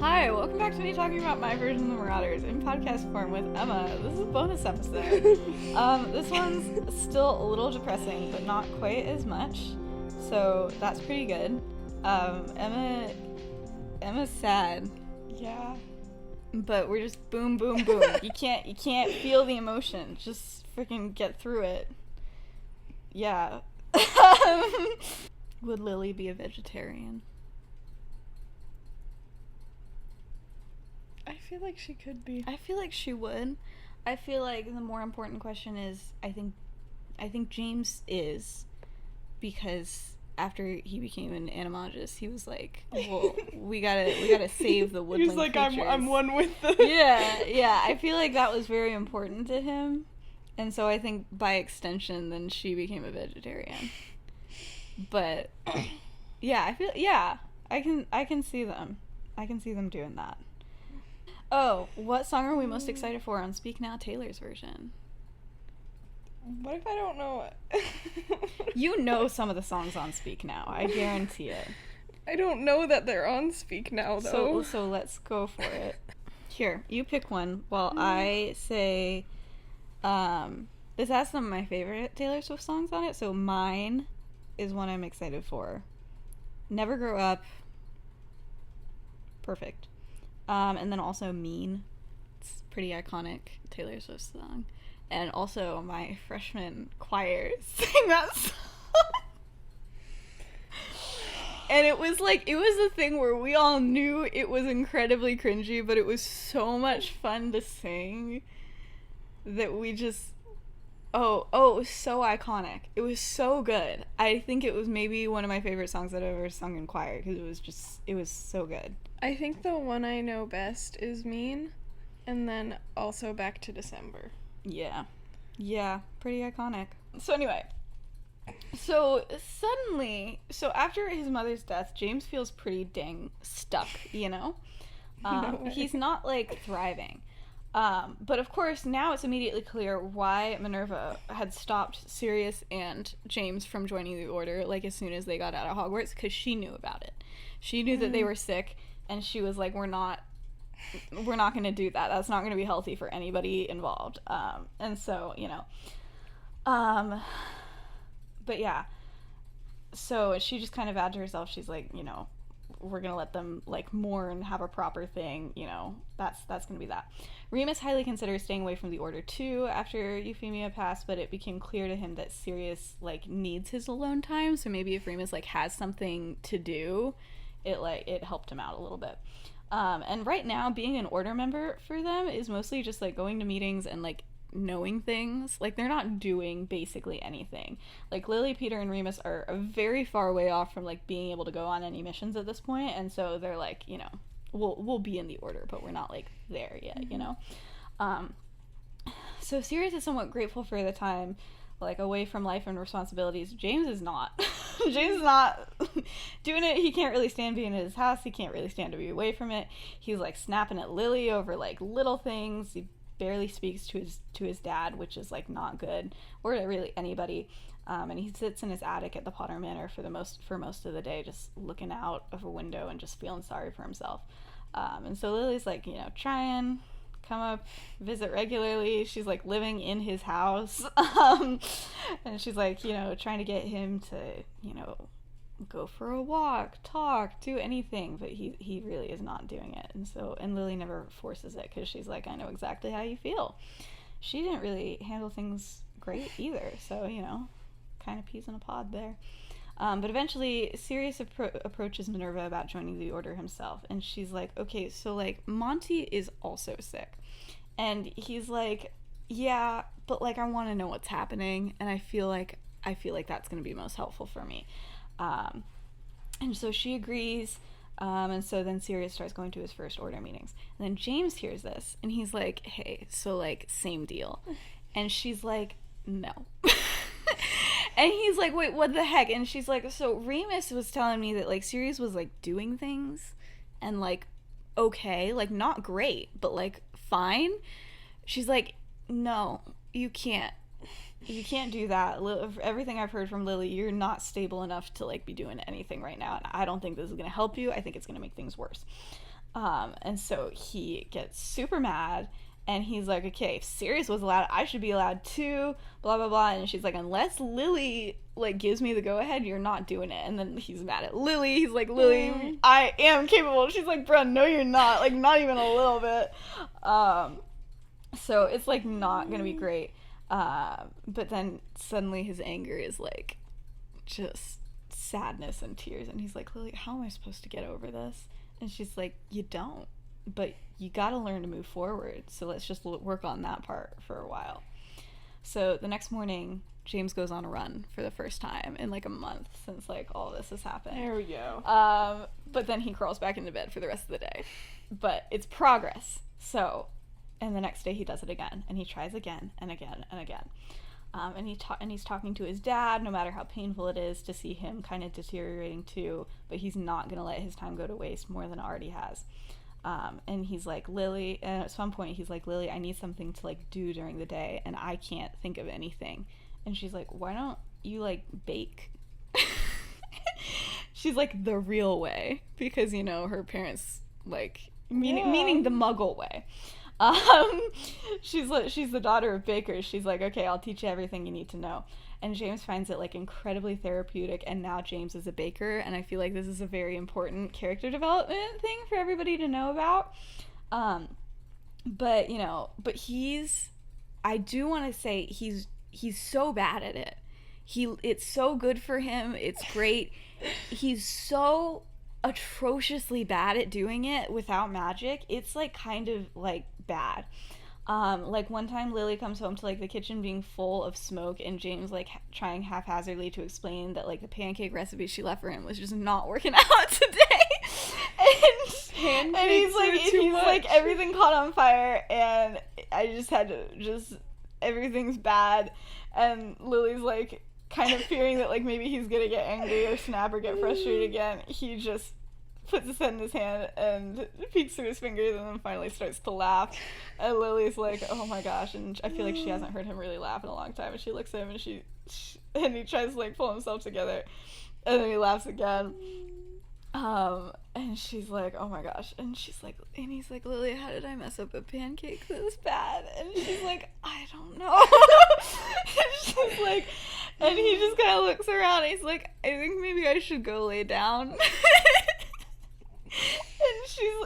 Hi, welcome back to me talking about my version of the Marauders in podcast form with Emma. This is a bonus episode. This one's still a little depressing, but not quite as much, so that's pretty good. Emma's sad. Yeah. But we're just boom, boom, boom. You can't feel the emotion. Just freaking get through it. Yeah. Would Lily be a vegetarian? I feel like she could be. I feel like she would. I feel like the more important question is, I think James is, because after he became an animagus, he was like, well, we gotta save the woodland He was like, creatures. I'm one with the... Yeah, I feel like that was very important to him, and so I think by extension, then she became a vegetarian. But, yeah, I can see them. I can see them doing that. Oh, what song are we most excited for on Speak Now Taylor's version? What if I don't know it? You know some of the songs on Speak Now. I guarantee it. I don't know that they're on Speak Now, though. So let's go for it. Here, you pick one while I say, this has some of my favorite Taylor Swift songs on it, so mine is one I'm excited for. Never Grow Up. Perfect. And then also Mean. It's a pretty iconic Taylor Swift song. And also my freshman choir sang that song. And it was a thing where we all knew it was incredibly cringy, but it was so much fun to sing that we just... Oh, it was so iconic. It was so good. I think it was maybe one of my favorite songs that I've ever sung in choir, because it was so good. I think the one I know best is Mean, and then also Back to December. Yeah, pretty iconic. So anyway, so after his mother's death, James feels pretty dang stuck, you know? No way. He's not, thriving. But of course, now it's immediately clear why Minerva had stopped Sirius and James from joining the Order, as soon as they got out of Hogwarts, because she knew about it. She knew that they were sick, and she was like, we're not going to do that. That's not going to be healthy for anybody involved. And so, but yeah. So she just kind of vowed to herself, she's like, we're going to let them, mourn, have a proper thing, that's going to be that. Remus highly considers staying away from the Order too after Euphemia passed, but it became clear to him that Sirius, needs his alone time, so maybe if Remus, has something to do, it helped him out a little bit. And right now, being an Order member for them is mostly just, going to meetings and, knowing things. They're not doing basically anything. Lily, Peter, and Remus are a very far way off from, being able to go on any missions at this point, and so they're we'll be in the Order, but we're not, there yet, So Sirius is somewhat grateful for the time, away from life and responsibilities. James is not. James is not doing it. He can't really stand being in his house. He can't really stand to be away from it. He's, snapping at Lily over, little things. He barely speaks to his dad, which is, not good, or to really anybody. And he sits in his attic at the Potter Manor for most of the day, just looking out of a window and just feeling sorry for himself. And so Lily's, trying... come up, visit regularly. She's living in his house, and she's trying to get him to go for a walk, talk, do anything, but he really is not doing it. And Lily never forces it, because she's I know exactly how you feel. She didn't really handle things great either, so kind of peas in a pod there. But eventually, Sirius approaches Minerva about joining the Order himself, and she's like, okay, so, Monty is also sick. And he's like, yeah, but, I want to know what's happening, and I feel like that's going to be most helpful for me. And so she agrees, and so then Sirius starts going to his first Order meetings. And then James hears this, and he's like, hey, so, same deal. And she's like, no. And he's like, wait, what the heck? And she's like, so Remus was telling me that, Sirius was, doing things and, okay, not great, but, fine. She's like, no, you can't. You can't do that. Everything I've heard from Lily, you're not stable enough to, be doing anything right now, and I don't think this is going to help you. I think it's going to make things worse. And so he gets super mad, and he's like, okay, if Sirius was allowed, I should be allowed too, blah, blah, blah. And she's like, unless Lily, like, gives me the go-ahead, you're not doing it. And then he's mad at Lily. He's like, Lily, I am capable. She's like, bro, no, you're not. Like, not even a little bit. So it's, like, not gonna be great. But then suddenly his anger is, like, just sadness and tears. And he's like, Lily, how am I supposed to get over this? And she's like, you don't. But you gotta learn to move forward. So let's just work on that part for a while. So the next morning, James goes on a run for the first time in, like, a month since, like, all this has happened. There we go. But then he crawls back into bed for the rest of the day. But it's progress. So, and the next day he does it again. And he tries again and again and again. And he's talking to his dad, no matter how painful it is to see him kind of deteriorating too. But he's not going to let his time go to waste more than it already has. And he's like, Lily, and at some point he's like, Lily, I need something to, like, do during the day, and I can't think of anything. And she's like, why don't you, like, bake? She's like, the real way, because, you know, her parents, like, meaning the Muggle way. She's the daughter of bakers. She's like, okay, I'll teach you everything you need to know. And James finds it, like, incredibly therapeutic, and now James is a baker, and I feel like this is a very important character development thing for everybody to know about. But, you know, I do want to say he's so bad at it. It's so good for him. It's great. He's so atrociously bad at doing it without magic. It's, like, kind of, like, bad. Like, one time Lily comes home to, like, the kitchen being full of smoke, and James, like, trying haphazardly to explain that, like, the pancake recipe she left for him was just not working out today. and he's like, everything caught on fire, and I just had to everything's bad. And Lily's, like, kind of fearing that, like, maybe he's gonna get angry or snap or get frustrated again. He just puts his head in his hand and peeks through his fingers and then finally starts to laugh. And Lily's like, oh my gosh. And I feel like she hasn't heard him really laugh in a long time. And she looks at him and he tries to, like, pull himself together. And then he laughs again. And she's like, oh my gosh. And he's like, Lily, how did I mess up a pancake this bad? And she's like, I don't know. And she's like, and he just kind of looks around and he's like, I think maybe I should go lay down.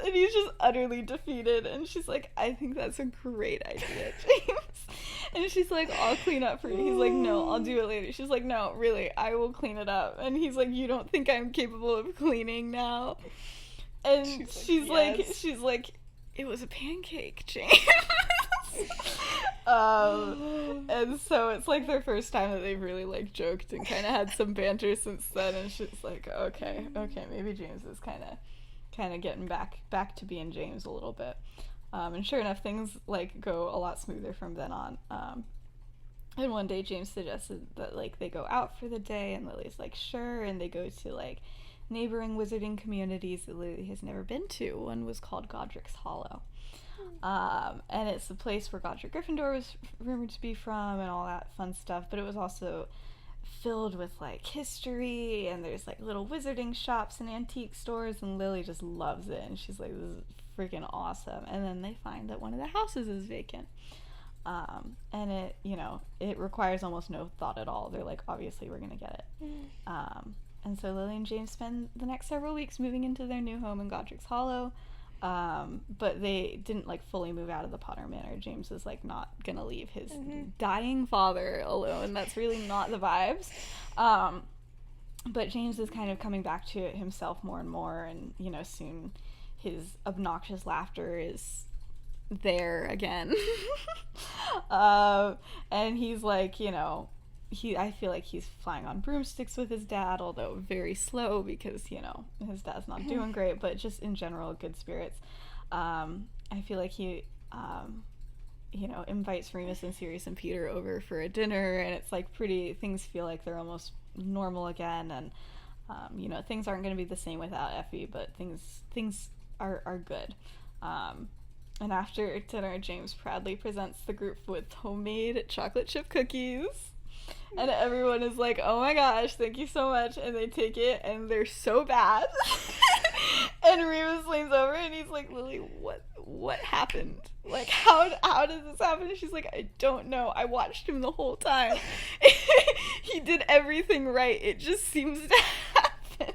And he's just utterly defeated, and she's like, I think that's a great idea, James. And she's like, I'll clean up for you. He's like, no, I'll do it later. She's like, no, really, I will clean it up. And he's like, you don't think I'm capable of cleaning now? And she's like, it was a pancake, James. And so it's, like, their first time that they've really, like, joked and kind of had some banter since then. And she's like, okay, maybe James is kind of getting back to being James a little bit. And sure enough, things, like, go a lot smoother from then on. And one day James suggested that, like, they go out for the day, and Lily's like, sure. And they go to, like, neighboring wizarding communities that Lily has never been to. One was called Godric's Hollow. And it's the place where Godric Gryffindor was rumored to be from and all that fun stuff, but it was also filled with, like, history, and there's, like, little wizarding shops and antique stores, and Lily just loves it, and she's like, this is freaking awesome. And then they find that one of the houses is vacant, and it requires almost no thought at all. They're like, obviously we're gonna get it. And so Lily and James spend the next several weeks moving into their new home in Godric's Hollow. But they didn't, like, fully move out of the Potter Manor. James is, like, not gonna leave his dying father alone. That's really not the vibes. But James is kind of coming back to himself more and more, and, you know, soon his obnoxious laughter is there again. And he's, like, you know, I feel like he's flying on broomsticks with his dad, although very slow because, you know, his dad's not doing great, but just in general, good spirits. I feel like he, you know, invites Remus and Sirius and Peter over for a dinner, and it's, like, things feel like they're almost normal again, and, you know, things aren't going to be the same without Effie, but things are good. And after dinner, James proudly presents the group with homemade chocolate chip cookies. And everyone is like, oh my gosh, thank you so much. And they take it, and they're so bad. And Remus leans over and he's like, Lily, what happened? Like, how does this happen? And she's like, I don't know. I watched him the whole time. He did everything right. It just seems to happen.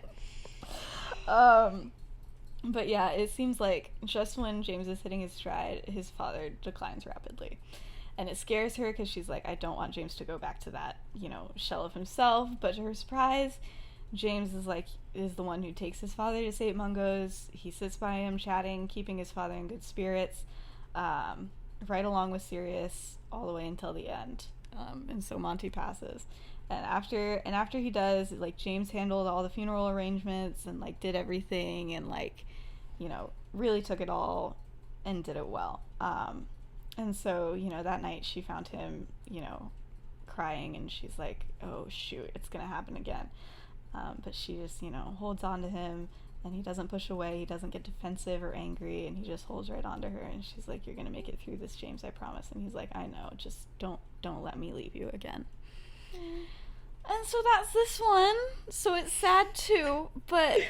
But yeah, it seems like just when James is hitting his stride, his father declines rapidly. And it scares her because she's like, I don't want James to go back to that, shell of himself. But to her surprise, James is the one who takes his father to St. Mungo's. He sits by him chatting, keeping his father in good spirits, right along with Sirius all the way until the end. And so Monty passes. And after he does, like, James handled all the funeral arrangements and, like, did everything and, like, really took it all and did it well. And so, that night she found him, crying, and she's like, oh, shoot, it's going to happen again. But she just, holds on to him, and he doesn't push away. He doesn't get defensive or angry, and he just holds right on to her. And she's like, you're going to make it through this, James, I promise. And he's like, I know, just don't let me leave you again. And so that's this one. So it's sad too, but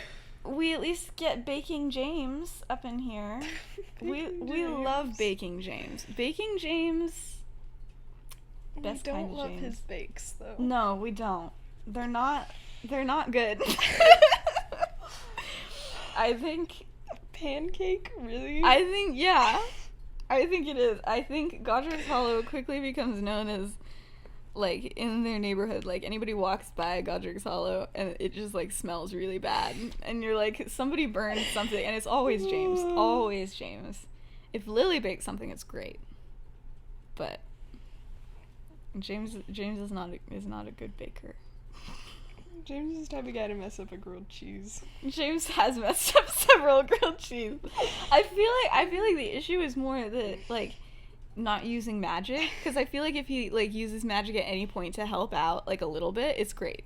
we at least get Baking James up in here. We love Baking James. Baking James. Best we don't kind of love James. his bakes though. No, we don't. They're not good. I think Pancake, really? I think it is. I think Godric's Hollow quickly becomes known as, like, in their neighborhood, like, anybody walks by Godric's Hollow and it just, like, smells really bad. And you're like, somebody burned something, and it's always James. Always James. If Lily bakes something, it's great. But James is not a good baker. James is the type of guy to mess up a grilled cheese. James has messed up several grilled cheese. I feel like the issue is more that, like, not using magic, because I feel like if he, like, uses magic at any point to help out, like, a little bit, it's great.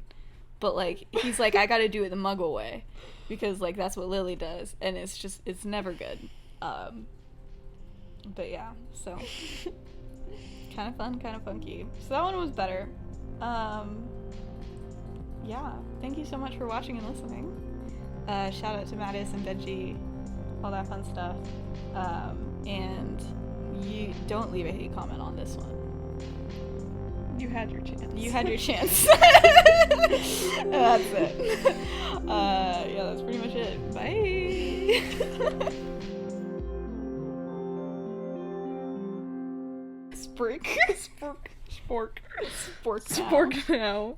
But, like, he's like, I gotta do it the Muggle way, because, like, that's what Lily does, and it's never good. But yeah, so kind of fun, kind of funky. So that one was better. Yeah, thank you so much for watching and listening. Shout out to Mattis and Benji, all that fun stuff. And you don't leave a hate comment on this one. You had your chance. You had your chance. That's it. Yeah, that's pretty much it. Bye. Spork. Spork. Spork now.